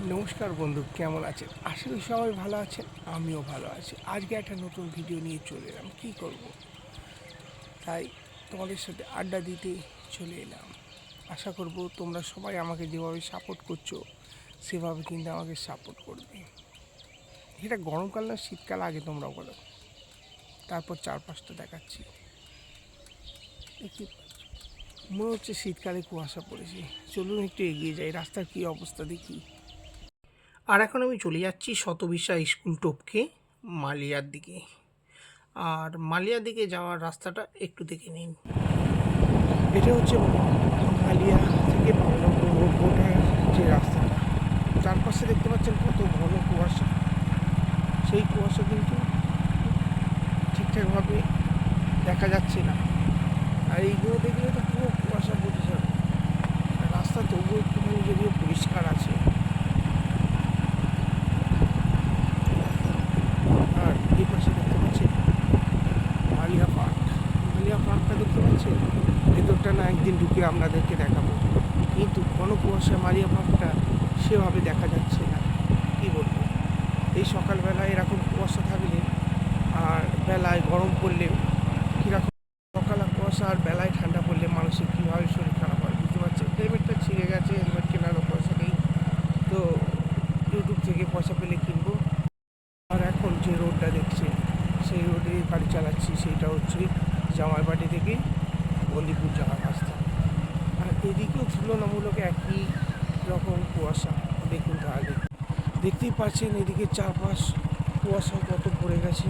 নমস্কার বন্ধু, কেমন আছেন? আশা করি সবাই ভালো আছেন, আমিও ভালো আছি। আজকে একটা নতুন ভিডিও নিয়ে চলে এলাম। কী করব, তাই তোমাদের সাথে আড্ডা দিতে চলে এলাম। আশা করব তোমরা সবাই আমাকে যেভাবে সাপোর্ট করছো সেভাবে কিন্তু আমাকে সাপোর্ট করবে। এটা গরমকাল না শীতকাল আগে তোমরা বলো, তারপর চারপাশটা দেখাচ্ছি। একটু মনে হচ্ছে শীতকালে কুয়াশা পড়েছে। চলুন একটু এগিয়ে যাই, রাস্তার কী অবস্থা দেখি। আর এখন আমি চলে যাচ্ছি শতবিশা স্কুল টপকে মালিয়ার দিকে। আর মালিয়ার দিকে যাওয়ার রাস্তাটা একটু দেখে নিন। এটা হচ্ছে মালিয়া থেকে বাংলাপুর রোড ওঠার যে রাস্তাটা। চারপাশে দেখতে পাচ্ছেন কত ঘন কুয়াশা। সেই কুয়াশা কিন্তু ঠিকঠাকভাবে দেখা যাচ্ছে না। আর এইগুলো দেখলে তো পুরো কুয়াশা বোঝা যাবে। রাস্তা তবুও একটুখানি যদিও পরিষ্কার আছে। আর এই পাশে দেখতে পাচ্ছেন মালিয়া পার্ক। মালিয়া পার্কটা দেখতে পাচ্ছেন, ভেতরটা না একদিন ঢুকে আপনাদেরকে দেখাবো। কিন্তু ঘন কুয়াশা মালিয়া পার্কটা সেভাবে দেখা যাচ্ছে না। কী বলবো, এই সকালবেলায় এরকম কুয়াশা থাকলে আর বেলায় গরম পড়লে কীরকম, সকালে কুয়াশা আর বেলায় ঠান্ডা পড়লে মানুষের কীভাবে শরীর খারাপ হয় বুঝতে পারছেন। হেলমেটটা ছিঁড়ে গেছে, হেলমেট কেনারও পয়সা নেই, তো ইউটিউব থেকে পয়সা পেলে কিনবো। আর এখন যে রোডটা দেখছেন সেই রোডে গাড়ি চালাচ্ছি, সেইটা হচ্ছে জামাইবাটি থেকে বন্দিপুর যাওয়ার রাস্তা। আর এদিকেও তুলনামূলক একই রকম কুয়াশা। দেখুন তাহলে দেখতেই পাচ্ছেন এদিকে চারপাশ কুয়াশা কত ভরে গেছে,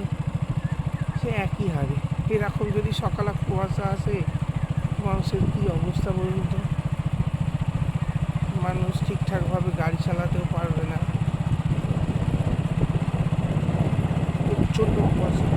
সে একই হারে। এরকম যদি সকালে কুয়াশা আসে মানুষের কী অবস্থা বলুন তো। মানুষ ঠিকঠাকভাবে গাড়ি চালাতেও পারবে না, প্রচণ্ড কুয়াশা।